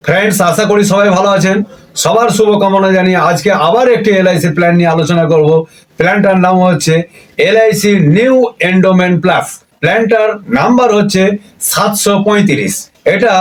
Friends, আশা করি সবাই ভালো আছেন। সবার শুভকামনা জানিয়ে আজকে আবার একটি এলআইসি প্ল্যান নিয়ে আলোচনা করব। প্ল্যানটার নাম হচ্ছে এলআইসি নিউ এন্ডোমেন্ট প্লাস। প্ল্যানটার নাম্বার হচ্ছে 735। এটা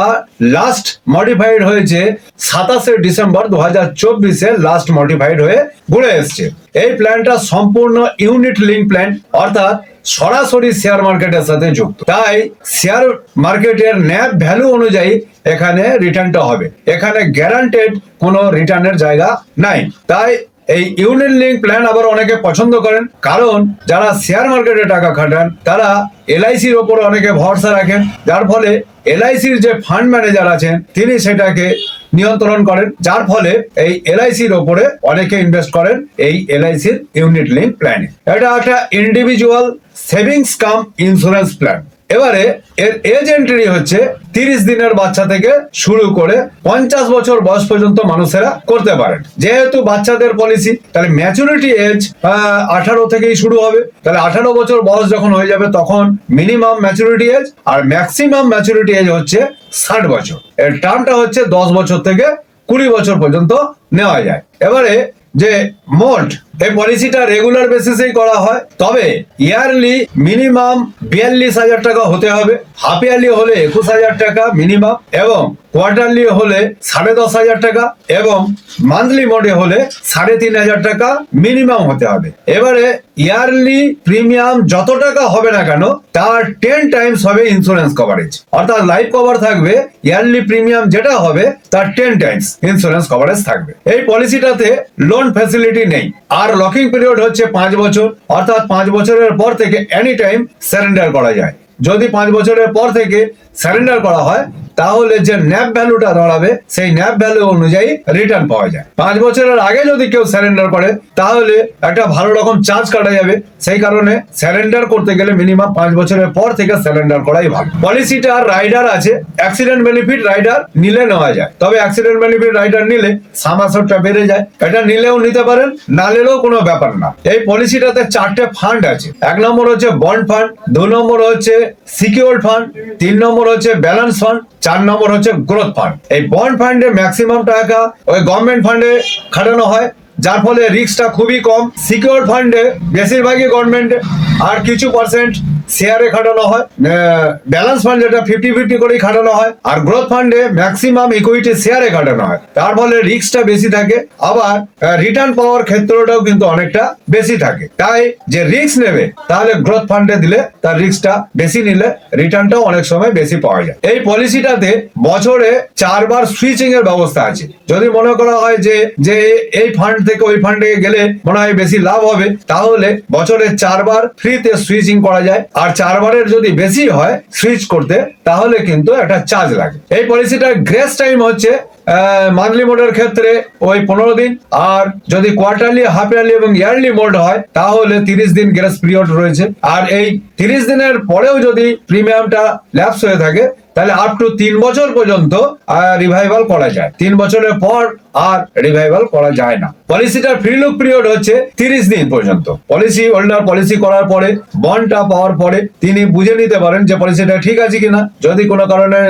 লাস্ট মডিফাইড হয়েছে 27শে ডিসেম্বর 2024-এ লাস্ট মডিফাইড হয়ে ঘুরে এসছে। এই প্ল্যানটা সম্পূর্ণ ইউনিট লিঙ্ক প্ল্যান, অর্থাৎ সরাসরি শেয়ার মার্কেটের সাথে যুক্ত। তাই শেয়ার মার্কেটের ন্যাপ ভ্যালু অনুযায়ী এখানে রিটার্নটা হবে। এখানে গ্যারান্টেড কোনো রিটার্নের জায়গা নাই। তাই এই ইউনিট লিঙ্ক প্ল্যান আবার অনেকে পছন্দ করেন, কারণ যারা শেয়ার মার্কেটে টাকা খাটান তারা এলআইসির ওপর অনেকে ভরসা রাখেন, যার ফলে এলআইসির যে ফান্ড ম্যানেজার আছেন তিনি সেটাকে নিয়ন্ত্রণ করেন, যার ফলে এই এলআইসির ওপরে অনেকে ইনভেস্ট করেন এই এলআইসির ইউনিট লিঙ্ক প্ল্যানে। এটা একটা ইন্ডিভিজুয়াল সেভিংস কাম ইন্স্যুরেন্স প্ল্যান। এবারে এর এজ এন্ট্রি হচ্ছে 30 দিনের বাচ্চা থেকে শুরু করে 50 বছর বয়স পর্যন্ত মানুষেরা করতে পারেন। যেহেতু বাচ্চাদের পলিসি, তাহলে ম্যাচুরিটি এজ 18 থেকেই শুরু হবে। তাহলে 18 বছর বয়স যখন হয়ে যাবে তখন মিনিমাম ম্যাচুরিটি এজ আর ম্যাক্সিমাম ম্যাচুরিটি এজ হচ্ছে 60 বছর। এর টার্মটা হচ্ছে 10 বছর থেকে 20 বছর পর্যন্ত নেওয়া যায়। এবারে যে মোট এই পলিসিটা রেগুলার বেসিসেই করা হয়, তবে ইয়ারলি মিনিমাম 42,000 টাকা হতে হবে, হাফ ইয়ারলি হলে 21,000 টাকা মিনিমাম, এবং কোয়ার্টারলি হলে 10,500 টাকা, এবং মান্থলি মোডে হলে 3,500 টাকা মিনিমাম হতে হবে। এবারে ইয়ারলি প্রিমিয়াম যত টাকা হবে না কেন তার 10 টাইমস হবে ইন্স্যুরেন্স কভারেজ, অর্থাৎ লাইফ কভার থাকবে, ইয়ারলি প্রিমিয়াম যেটা হবে তার 10 টাইমস ইন্স্যুরেন্স কভারেজ থাকবে। এই পলিসিটাতে লোন ফ্যাসিলিটি নেই, আর লকিং পিরিয়ড হচ্ছে 5 বছর, অর্থাৎ 5 বছরের পর থেকে এনি টাইম সারেন্ডার করা যায়। যদি 5 বছরের পর থেকে সারেন্ডার করা হয় তাহলে যে ন্যাপ ভ্যালুটা দাঁড়াবে সেই ন্যাপ ভ্যালু অনুযায়ী রিটার্ন পাওয়া যায়। 5 বছরের আগে যদি কেউ সারেন্ডার করে তাহলে একটা ভালো রকম চার্জ কাটা যাবে। সেই কারণে সারেন্ডার করতে গেলে মিনিমাম 5 বছরের পর থেকে সারেন্ডার করাই ভালো। পলিসিটার রাইডার আছে, অ্যাক্সিডেন্ট বেনিফিট রাইডার নিলে নেওয়া যায়, তবে অ্যাক্সিডেন্ট বেনিফিট রাইডার নিলে সামাসরটা বেড়ে যায়। এটা নিলেও নিতে পারেন, না নিলেও কোনো ব্যাপার না। এই পলিসিটাতে 4টে ফান্ড আছে। 1 নম্বর হচ্ছে বন্ড ফান্ড, 2 নম্বর হচ্ছে সিকিউরড ফান্ড, 3 নম্বর হচ্ছে ব্যালেন্স ফান্ড, 4 নম্বর হচ্ছে গ্রোথ ফান্ড। এই বন্ড ফান্ডে ম্যাক্সিমাম টাকা ওই গভর্নমেন্ট ফান্ডে খাটানো হয়, যার ফলে রিস্কটা খুবই কম। সিকিউর ফান্ডে বেশিরভাগই গভর্নমেন্ট আর কিছু পার্সেন্ট শেয়ারে খাটানো হয়। ব্যালেন্স ফান্ড যেটা 50-50 করেই খাটানো হয়, আর গ্রোথ ফান্ডে ম্যাক্সিমাম ইকুইটি শেয়ারে খাটানো হয়, তার ফলে রিস্কটা বেশি থাকে। আবার রিটার্ন পাওয়ার ক্ষেত্রটাও কিন্তু অনেকটা বেশি থাকে। তাই যে রিস্ক নেবে তাহলে গ্রোথ ফান্ডে দিলে তার রিস্কটা বেশি নিলে রিটার্নটাও অনেক সময় বেশি পাওয়া যায়। এই পলিসিটাতে বছরে 4 বার সুইচিং এর ব্যবস্থা আছে। যদি মনে করা হয় যে এই ফান্ড থেকে ওই ফান্ডে গেলে মনে হয় বেশি লাভ হবে, তাহলে বছরে 4 বার ফ্রিতে সুইচিং করা যায়। আর 4 বারের যদি বেশি হয় সুইচ করতে তাহলে কিন্তু একটা চার্জ লাগে। এই পলিসিটার গ্রেস টাইম হচ্ছে মান্থলি মোডের ক্ষেত্রে ওই 15 দিন, আর যদি কোয়ার্টারলি, হাফ ইয়ারলি এবং ইয়ারলি মোড হয় তাহলে 30 দিন গ্রেস পিরিয়ড রয়েছে। আর এই 30 দিনের পরেও যদি প্রিমিয়ামটা ল্যাপস হয়ে থাকে তাহলে আপ টু 3 বছর পর্যন্ত রিভাইভাল করা যায়। 3 বছরের পর আর রিভাইভাল করা যায় না। পলিসিটার ফ্রি লুক পিরিয়ড হচ্ছে 30 দিন পর্যন্ত। পলিসি হোল্ডার পলিসি করার পরে, বন্ডটা পাওয়ার পরে তিনি বুঝে নিতে পারেন যে পলিসিটা ঠিক আছে কিনা। যদি কোনো কারণে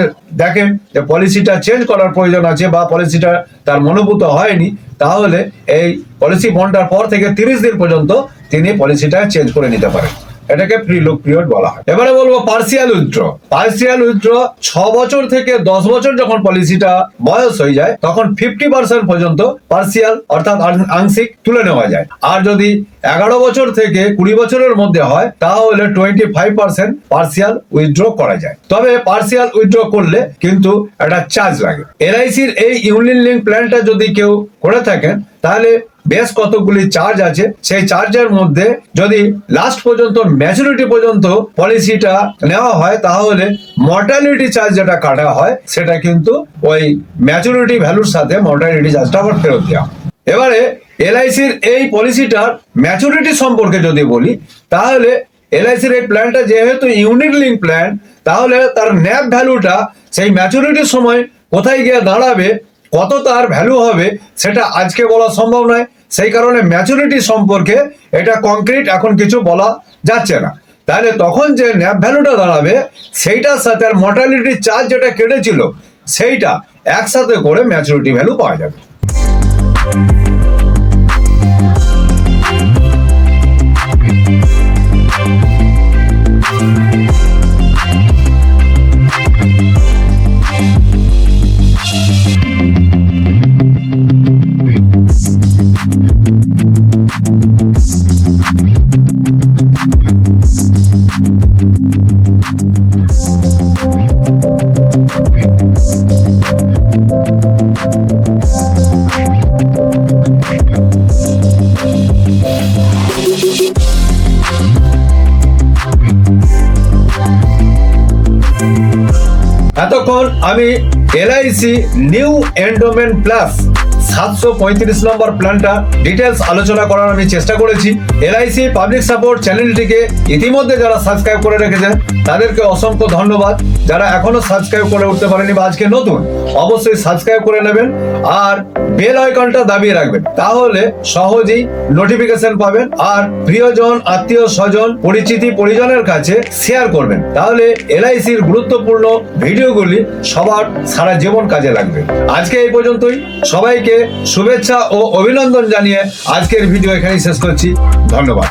দেখেন যে পলিসিটা চেঞ্জ করার প্রয়োজন আছে বা পলিসিটা তার মনোভূত হয়নি, তাহলে এই পলিসি বন্ডটার পর থেকে 30 দিন পর্যন্ত তিনি পলিসিটা চেঞ্জ করে নিতে পারেন। এটাকে ফ্রি লুক পিরিয়ড বলা হয়। এবারে বলবো পার্সিয়াল উইথড্র। পার্সিয়াল উইথড্র 6 বছর থেকে 10 বছর যখন পলিসিটা বয়স হয়ে যায় তখন 50% পর্যন্ত পার্সিয়াল অর্থাৎ আংশিক তুলে নেওয়া যায়। আর যদি 11 বছর থেকে 20 বছরের মধ্যে হয় তাহলে 25% পার্সিয়াল উইথড্র করা যায়। তবে পার্সিয়াল উইথড্র করলে কিন্তু একটা চার্জ লাগে। এলআইসির এই ইউনিট লিঙ্ক প্ল্যানটা যদি কেউ করে থাকেন তাহলে বেশ কতগুলি চার্জ আছে। সেই চার্জের মধ্যে যদি লাস্ট পর্যন্ত ম্যাচুরিটি পর্যন্ত পলিসিটা নেওয়া হয় তাহলে মর্টালিটি চার্জ যেটা কাটা হয় সেটা কিন্তু ওই ম্যাচুরিটি ভ্যালুর সাথে মর্টালিটি চার্জটা আবার ফেরত দেওয়া। এবারে এলআইসির এই পলিসিটার ম্যাচুরিটি সম্পর্কে যদি বলি তাহলে এলআইসির এই প্ল্যানটা যেহেতু ইউনিট লিঙ্ক প্ল্যান, তাহলে তার ন্যাপ ভ্যালুটা সেই ম্যাচুরিটির সময় কোথায় গিয়ে দাঁড়াবে, কত তার ভ্যালু হবে সেটা আজকে বলা সম্ভব নয়। সেই কারণে ম্যাচুরিটি সম্পর্কে এটা কংক্রিট এখন কিছু বলা যাচ্ছে না। তাহলে তখন যে ন্যাপ ভ্যালুটা দাঁড়াবে সেইটার সাথে আর মর্টালিটি চার্জ যেটা কেটেছিল সেইটা একসাথে করে ম্যাচুরিটি ভ্যালু পাওয়া যাবে। এতক্ষণ আমি এলআইসি নিউ এন্ডোমেন্ট প্লাস 735 নম্বর প্ল্যানটা ডিটেলস আলোচনা করার আমি চেষ্টা করেছি। এলআইসি পাবলিক সাপোর্ট চ্যানেলটিকে ইতিমধ্যে যারা সাবস্ক্রাইব করে রেখেছেন তাদেরকে অসংখ্য ধন্যবাদ। যারা এখনো সাবস্ক্রাইব করে উঠতে পারেনি বা আজকে নতুন, অবশ্যই সাবস্ক্রাইব করে নেবেন আর বেল আইকনটা দাবিয়ে রাখবেন, তাহলে সহজেই নোটিফিকেশন পাবেন। আর প্রিয়জন, আত্মীয় স্বজন, পরিচিতি পরিজনের কাছে শেয়ার করবেন, তাহলে এলআইসির গুরুত্বপূর্ণ ভিডিওগুলি সবার সারা জীবন কাজে লাগবে। আজকে এই পর্যন্তই। সবাইকে শুভেচ্ছা ও অভিনন্দন জানিয়ে আজকের ভিডিও এখানেই শেষ করছি। ধন্যবাদ।